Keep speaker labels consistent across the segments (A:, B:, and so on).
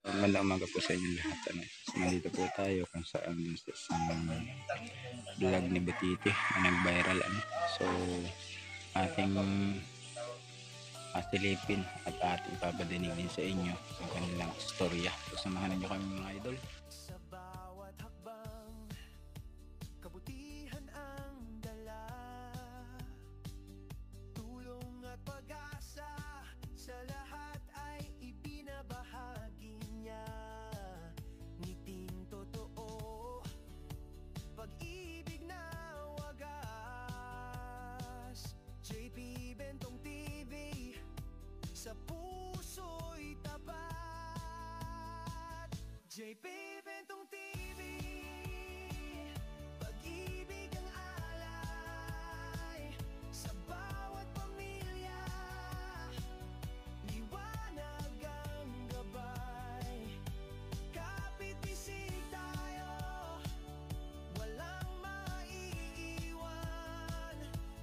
A: Magandang umaga po sa inyo lahat. So, nandito po tayo kung saan sa isang vlog ni Butiti na nag-viral. So, ating silipin at ating papadinigin sa inyo ang kanilang istorya. So, samahan niyo kami mga idol.
B: Sa bawat hakbang, kabutihan ang dala, tulong at pag-asa sa lahat ay ibinabahagi niya. Ngiting totoo, pag-ibig na wagas. JP Bentong TV, sa puso'y tapat. JP Bentong TV, pag-ibig ang alay sa bawat pamilya, liwanag ang gabay. Kapit bisig tayo, walang maiiwan.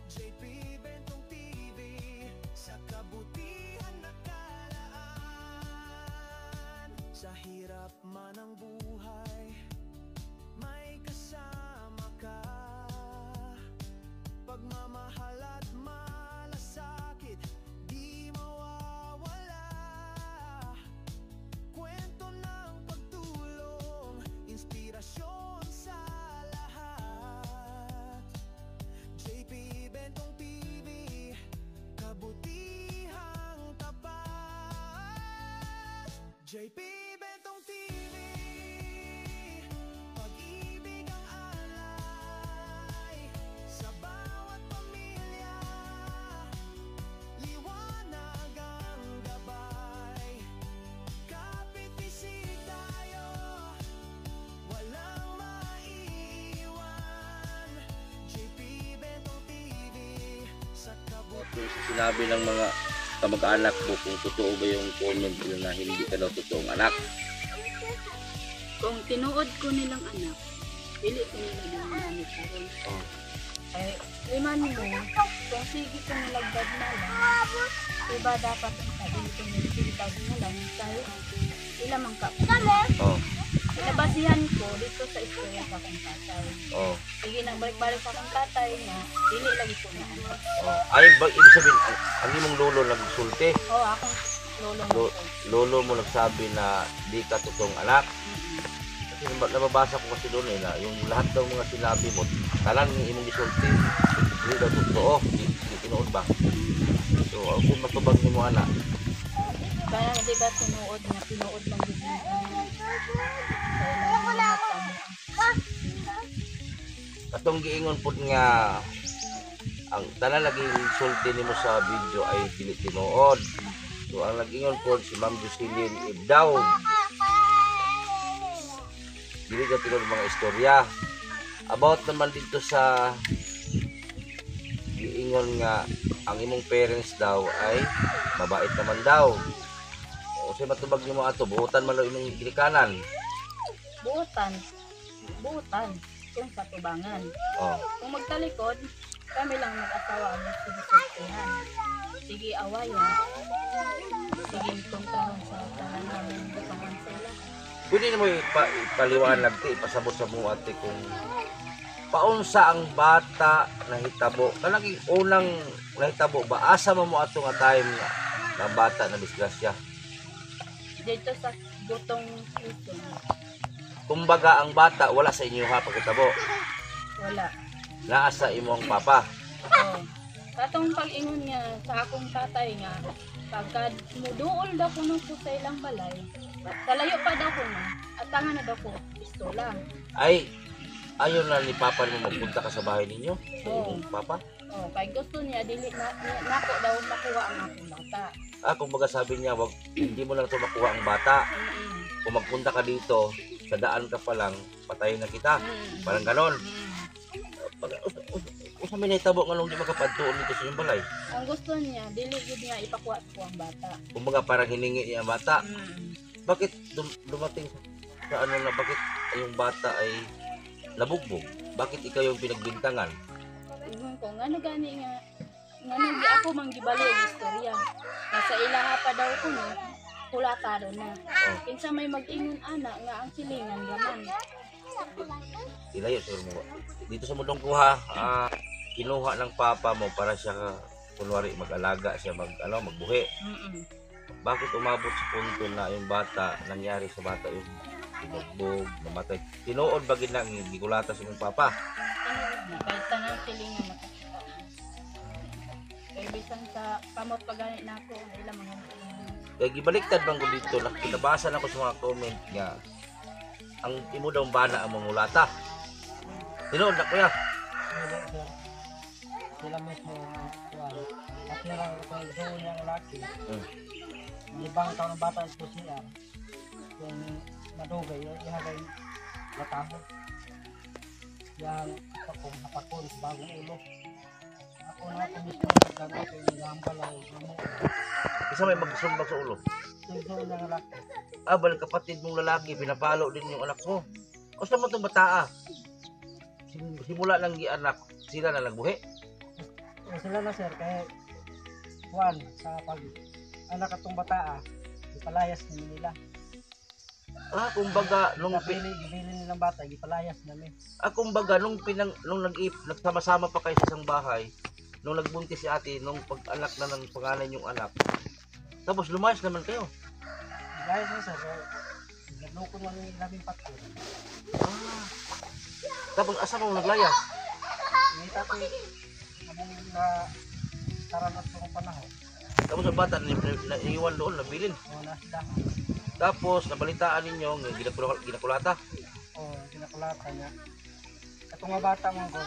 B: JP Bentong TV, sa kabutihan nakalaan. Sa hirap man ang buhay, may kasama ka. Pagmamahal at malasakit, di mawawala. Kwento ng pagtulong, inspirasyon sa lahat. JP Bentong TV, kabutihang tapat. JP Bentong TV, pag-ibig ang alay sa bawat pamilya, liwanag ang gabay. Kapit bisig tayo, walang maiiwan. JP Bentong TV, sa kabutihan.
C: Yung sinabi ng mga kamag-anak mo kung totoo ba yung comment nila na hindi ka daw totoong anak.
D: Kung tinuod ko nilang anak, pili ko nila ng anak karon.
C: Oh.
D: Ay, liman mo, kung sige ko nilagdad na lang, iba dapat ang sabi ko nilagdad na lang, dahil ilamang ka.
C: Oh.
D: Pinabasihan ko dito sa istorya sa akong tatay.
C: Oh.
D: Sige, nagbalik-balik sa akong tatay na, pili lagi ko na anak.
C: Oh. Ay, ibig sabihin, ang imong lolo nagsulti.
D: O, akong lolo mo ko.
C: Lolo mo nagsabi na di ka totoong anak. Kasi nababasa ko kasi doon na yung lahat daw mga sinabi mo, talang yung imong gisulti, hindi daw totoo, hindi tinuod ba? So, kung matubag ni mo anak,
D: Kaya na di ba tinuod niya, tinuod lang din niya. Kaya lang lahat kami.
C: katong giingon pud nga ang tanan laging sulti nimo sa video ay dili tinuod. So ang nag-ingon po si Ma'am Jocelyn Ibdaw, dili ka tinuod mga istorya. About naman dito sa giingon nga ang imong parents daw ay mabait naman daw. Kasi matubag nimo ato, buutan man lang imong ginikanan.
D: Buutan. Kung sa tubangan.
C: Oh.
D: Kung magtalikod, kami lang mag-asawa ang nagsisultihan. Sige, awayan. Sige, kontrahon sa tanan namin bukangan sila.
C: Pwede na mo ipaliwanag ti, ipasabot sa mga ate kung paunsa ang bata nahitabo. Kanang unang nahitabo ba? Asa mo ato nga time na bata na disgrasya?
D: Dito sa gutong puso,
C: Kumbaga ang bata wala sa inyo ha pagkitabo.
D: wala.
C: Naa sa imong papa.
D: Oo. Katong pag-ingon niya sa akong tatay nga, pagka muduol daw ko nung sa ilang balay, kalayo pa daw ko na, at tangan na daw ko, pistola.
C: Ay, ayaw na ni papa mo magpunta ka sa bahay ninyo? Sa
D: Oo.
C: imong papa?
D: Oh, kay gusto niya dili nako daw makuha ang akong bata.
C: Kumbaga sabi niya, wag, hindi mo lang ito makuha ang bata. Kung magpunta ka dito, sa daan ka pa lang, patayin na kita. Parang ganon. Usa may nahitabo nga nung di makapadtuon dito sa iyong balay.
D: Ang gusto niya, dili gud niya ipakuha ko ang bata.
C: Kumbaga parang hiningi niya ang bata. Bakit dumating sa ano na bakit yung bata ay nabugbog? Bakit ikaw yung pinagbintangan?
D: Ingon ko, ngano gani nga, ngano di ako manggibalo ang istorya. Nasa ilaha pa daw ko no. kulata doon na.
C: Oh.
D: Kinsa may mag-ingon ana nga ang silingan gaman.
C: Ilayo siguro mo. Dito sa mundong kuha, kinuha ng papa mo para siya kunwari mag-alaga siya, magbuhi. Bakit umabot sa punto na yung bata, nangyari sa bata yung binugbog, namatay? Tinuod ba ginang gikulata sa mong papa?
D: Kay tanang silingan na. Kay bisan sa kamot pagani nako ila mga
C: Kaya gibaliktad bang ko dito, nakita na ko sa mga comment nga ang imo daw bana ang mangulata. Tinuod na kuya.
E: Sila mismo kuwan. At nila ko yung niyang laki.
C: Hmm.
E: Libang taon ng bata ito siya. Kung madugay, ihagay mataho. Yan akong napakon sa bagong ulo. Ako na ako mismo nagagawa ko yung gambalaw.
C: Isa may magsumbag sa ulo.
E: Ito niyang laki.
C: Bal kapatid mong lalaki, pinapalo din yung anak mo. O sa mo itong bataa? Simula lang anak, sila na nagbuhi.
E: Sila na sir, kaya kuwan sa pag anak atong bataa, ipalayas nila.
C: Kumbaga nung
E: Gibili nilang bata, ipalayas namin.
C: kumbaga nung nagsama-sama pa kayo sa isang bahay, nung nagbuntis si ate, nung pag-anak na ng pangalan yung anak. Tapos lumayas naman kayo.
E: Layas na sir, nagloko mo ng labing patlo.
C: Tapos asa mo naglayas?
E: May tatay, among na karanat ko ng panahon.
C: Tapos ang bata naiwan doon, nabilin.
E: O nasda,
C: Tapos nabalitaan ninyo ng ginakulata.
E: o ginakulata niya. Katong nga bata mo ko,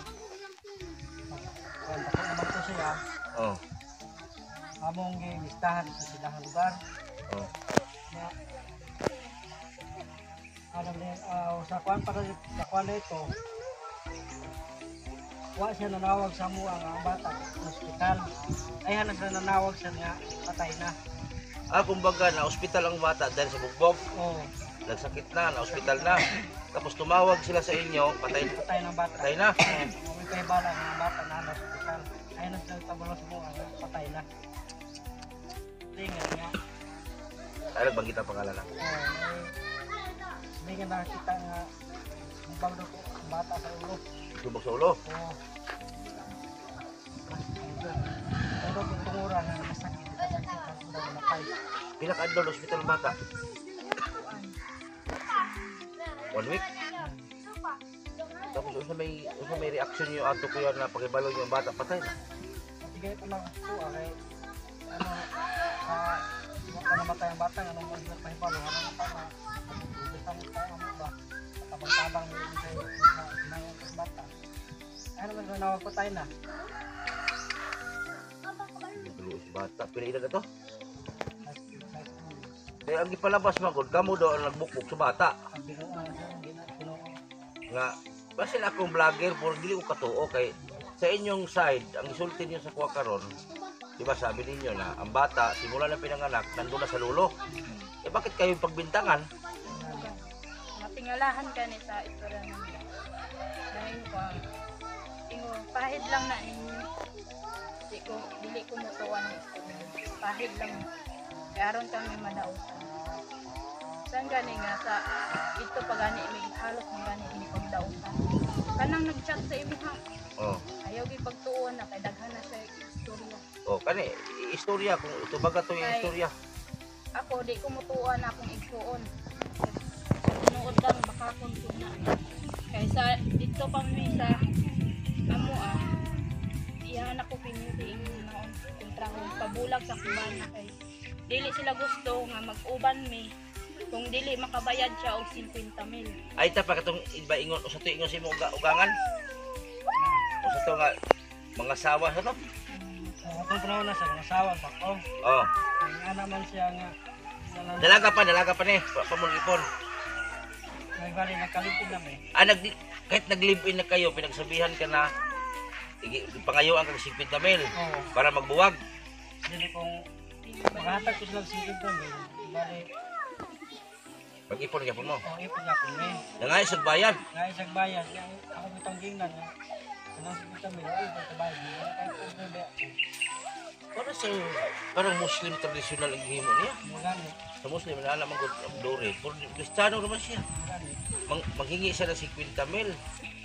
E: bako naman ko siya,
C: Oh.
E: among gimistahan sa silang lugar.
C: Oh.
E: Na, alam din, sa kuwan para sa kuwan na ito, wa siya nanawag sa mua nga ang bata sa ospital. Ay hanas na nanawag siya nga patay na.
C: Kumbaga na ospital ang bata dahil sa bugbog,
E: O
C: nagsakit na ospital na. Tapos tumawag sila sa inyo, patay
E: patay ng bata.
C: patay na.
E: May kahibala ng bata na sa ospital. Ay hanas na tabalo sa mua nga patay na. Tingnan nga.
C: Ay nagbanggit ang pangalan na.
E: Hindi nga nakita nga mabag daw ko ang bata sa ulo.
C: Subok sa ulo.
E: Oo. Pero kung tungura na nasakit ang daw namatay.
C: Pinaka-adlaw ng ospital ang bata. 1 week. Tapos usa may reaction yung ato kuya na pakibalo yung bata patay na.
E: Sige ito lang po kay ano ka namatay ang bata anong mga pahibalo ano tama. Bisan tayo mo ba? Tabang-tabang mo kayo na ang bata. Ano man nawag patay na.
C: Dulu si bata. Pila edad na to? Kaya ang ipalabas magod, kamo daw ang nagbukbok sa bata.
E: Ang binuan sa ginoo.
C: Nga, basin akong vlogger, pero dili ko katuo kay sa inyong side, ang isulti niyo sa kuha karon, di ba sabi ninyo na ang bata, simula na pinanganak, nandun na sa lulo. Eh bakit kayo pagbintangan?
D: Matingalahan ka ni sa istorya nila. Dahil ko pahid lang na inyo. Dili ko mutuan ni istorya. Pahid lang. Kaya aron kami madausan. Saan gani nga sa ito pa gani may halos ng gani ini pagdausan. Kanang nag-chat sa imiha.
C: Oh.
D: Ayaw gi pagtuon na kay daghan na sa istorya.
C: Oh, kani istorya kung ito baga to yung istorya.
D: Ako di ko mutuan akong igsuon. Tinuod lang baka kung na. Kaysa dito pa mi sa amo iyan ako pinili noon kontra kong pabulag sa kubana kay dili sila gusto nga mag-uban mi kung dili makabayad siya og 50,000.
C: Ay ta pa katong iba ingon usa to ingon si mo ugangan. Usa to nga mga sawa sa to.
E: Atong panahon na sa mga asawa pa ko.
C: Oh.
E: Nga naman siya nga
C: Dalaga pa ni, pamulipon.
E: may bali nagkalipin na may.
C: Kahit nag-live-in na kayo, pinagsabihan ka na pangayoan kang 50,000
E: Oo.
C: para magbuwag.
E: Dili kung makahatag ko sila sigid doon. Bali
C: Mag-ipon ka po mo.
E: ipon nga po may.
C: Nangay sa bayan.
E: Nga isang bayan, nga ako bitang gingnan nga. Kanang sigid kami, ay pagkabayad. Kahit kung bebe,
C: Parang Muslim traditional ang gihimo niya.
E: mo gamit.
C: Sa Muslim na alam ang dore. Pero Kristiyano naman siya. Manghingi siya ng 50,000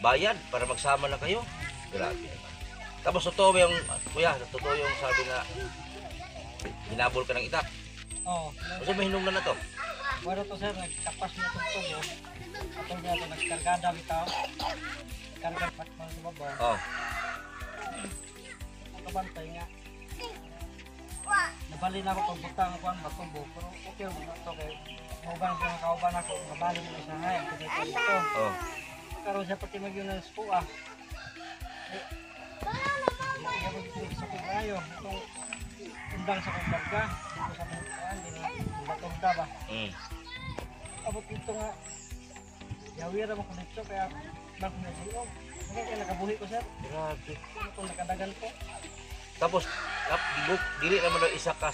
C: bayad para magsama na kayo. Grabe. Tapos totoo yung kuya, totoo yung sabi na hinabol ka ng itak.
E: Oo.
C: Kasi may hinunglan na to.
E: Wala to sir, nagtapas na itong tubo. Atong niya ito, nagkargada bitaw. Karga pat mga sa babaw.
C: Oh.
E: Ang kabantay nga. Nabali na ako pagbutang ako ang matubo. Pero okay mo na ito kay mauban ko ng kauban ako. Nabali mo na siya ngayon. Kasi ito.
C: Oh.
E: Karoon siya pati mag-yun ng spuwa. Iya mag-yun sa kumayo. Itong undang sa kong karga. Ito sa kong kuhaan. Batong ba?
C: Mm.
E: Abot dito nga. Yawira mo ko dito kaya bang nagulog. Kaya nakabuhi ko sir.
C: Grabe.
E: Ano kung nakadagan ko?
C: Tapos gigok dili naman daw isa ka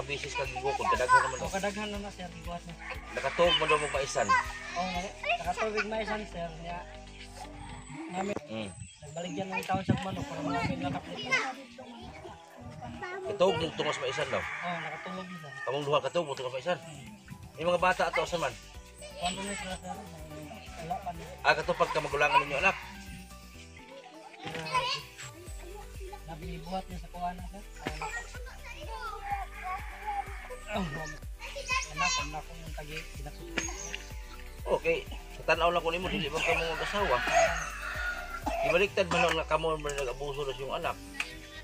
C: bisis ka gigok kung kadaghan naman daw.
E: O kadaghan na sir, ibuhat na.
C: Nakatuog mo daw mo maisan.
E: Oo, nakatubig na isang sir niya. Namin,
C: Mm.
E: nagbaligyan ng taon sa manok para namin nakaplit.
C: Katuog ng tungos maisan daw.
E: Oo, nakatulog isa.
C: Kamong duha katuog mo tungos maisan. Yung mga bata ato sa man.
E: Kwento na sila sir, wala pa niya.
C: Katupag ka magulangan ninyo anak.
E: Nabilibuhat niya sa kuha na sir. Anak ko yung tagi.
C: Okay. Tanaw lang ko nimo dili ba ka mo mag-asawa. Ibaliktad man lang na kamo man nag-abuso na yung anak.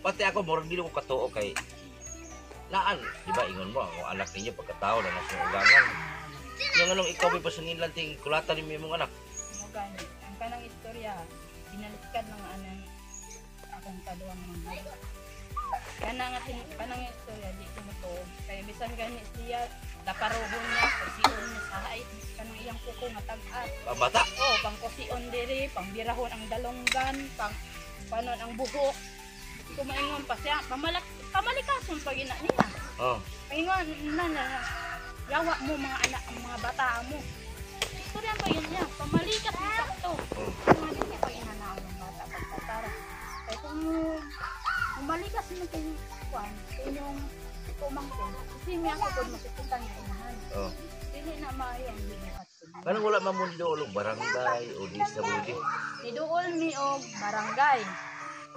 C: Pati ako murag dili ko katuo kay naan, di ba ingon mo ang anak ninyo pagkatao na nasa ugangan. Yung anong ikaw may pasangin lang ting kulatan ni mong anak.
D: Magani. Ang kanang istorya, binaliktad ng anang akong kaduang mga. Kanang istorya, di ko matuog. Kaya bisan gani siya, nakarohon niya, kusion niya sa hait, kanang iyang kuko nga tag-at.
C: Bata.
D: Oh, pang kusion diri, pang birahon ang dalonggan, pang panon ang buhok. Kumaingon pa siya, pamalikason pag ina niya.
C: Oh.
D: Paingon na, yawa mo mga anak, ang mga bata mo. Istorya pa yun niya, pamalikat mo sakto. Mga hindi pa inanaw ng bata pagkatara. Kaya kung umalikas mo kayo, inyong kumangkong, kasi may ako kung masupuntan niya inahan.
C: Oh.
D: Dili na maayo ang binuhat ko.
C: Kanang wala mamundo ulog barangay o di sa budi.
D: Niduol mi og barangay.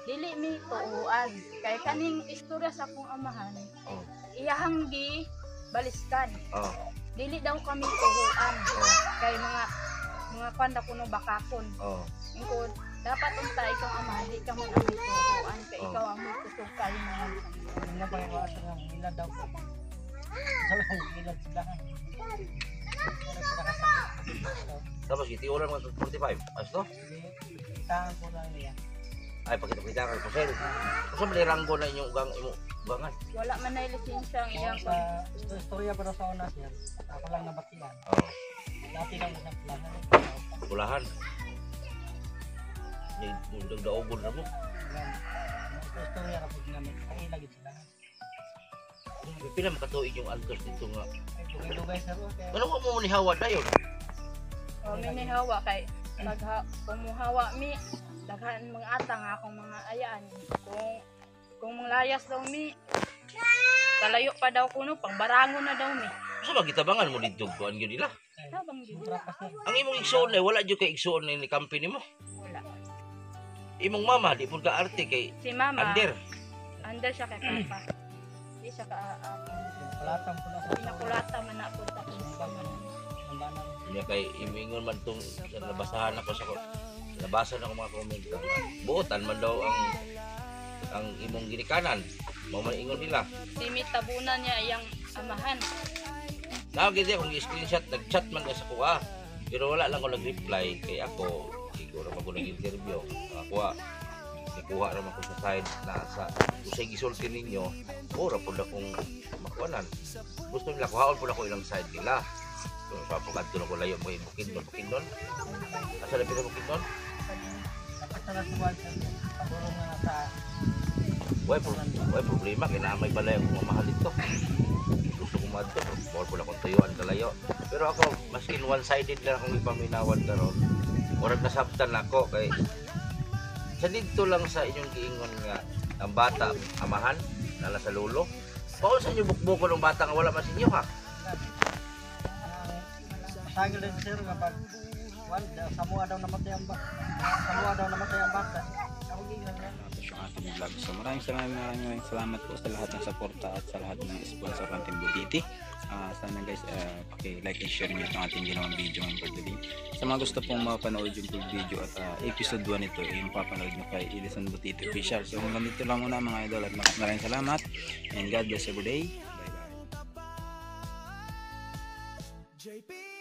D: Dili mi tuuan. Kay kaning istorya sa akong amahan,
C: Oh.
D: iyahang gi baliskan.
C: Oh.
D: Dili daw kami tuuan. Kay mga kwanda kuno bakakon.
C: Oh.
D: Ingkod dapat unta ikaw amahan, di ka mo ang tuuan kay
C: Oh.
D: ikaw ang kusog kayo naman.
E: Ano na pa yung ato ng ilad daw. Salang ilad sila. Wala sila kasakit.
C: Tapos itiuran mo 45. Ayos to?
E: Itangan po lang niya.
C: Ay pagkita ka ko sir. Kasi may ranggo na inyong ugangan.
D: Wala man na lisensya ang iyang
E: Sa istorya para sa una sir, ako lang nabatian.
C: Oh.
E: Dati lang sa plahan.
C: Pulahan. Yung daugol na mo.
E: Sa istorya kapag namin, pakilagid sila.
C: Pila makatuig yung antos dito nga.
E: Ay, dugay-dugay sir. Okay.
C: Ano mo ni Hawa na yun?
D: minihawa kay kumuhawa mi daghan mga atang akong mga ayaan kung mga layas daw mi kalayo pa daw kuno pangbarangon na daw mi
C: Sa magitabangan mo dito kuan gyud nila.
D: sabang gyud
E: Sobra pa sir.
C: Ang imong igsoon ay wala jud kay igsoon ni company mo.
D: wala
C: Imong mama di pud ka arte kay
D: si mama
C: under.
D: under siya kay papa di siya ka
E: Palatang pula sa
D: pinakulata man na pud tapos
E: ng banal.
C: Nya kay imingon man tong nabasahan ako sa nabasan ako mga comment. Buotan man daw ang imong ginikanan. Mao man ingon nila.
D: si mitabunan niya iyang amahan
C: Nawag gid akong screenshot nag-chat man ka sa kuha. Pero wala lang ko nag-reply kay ako siguro mag nag-interview. Ako ikuha naman ko sa side na sa usay gisulti ninyo ora pud akong makuanan. Gusto nila kuhaon pud ako ilang side nila. So sa pagkadto na ko layo mo bukid nun. Asa na bukid nun?
E: Dapat sa nasuwan sir. Pagulong na sa
C: Way problema kay na may balay akong mamahal ito. Gusto ko madto, bawal pud akong tuyuan kalayo. Pero ako maskin one-sided lang akong ipaminawan karon. Murag nasabtan ako kay sa dito lang sa inyong giingon nga ang bata amahan nala sa lolo. Paul sa inyo bukbukon ng bata nga wala man sa inyo ha.
E: masagil din sir kapag Samoa daw namatay ang bata. Kawagin lang yan.
A: Tapos yung ating vlog. So maraming salamat po sa lahat ng suporta at sa lahat ng sponsor ng Team Butiti. Sana guys, like and share nyo itong ating ginawang video ng birthday. Sa mga gusto pong mapanood yung full video at episode 1 nito, yung papanood nyo kay Edison Butiti Official. So hanggang dito lang muna mga idol at maraming salamat and God bless every day. Bye bye.
B: JP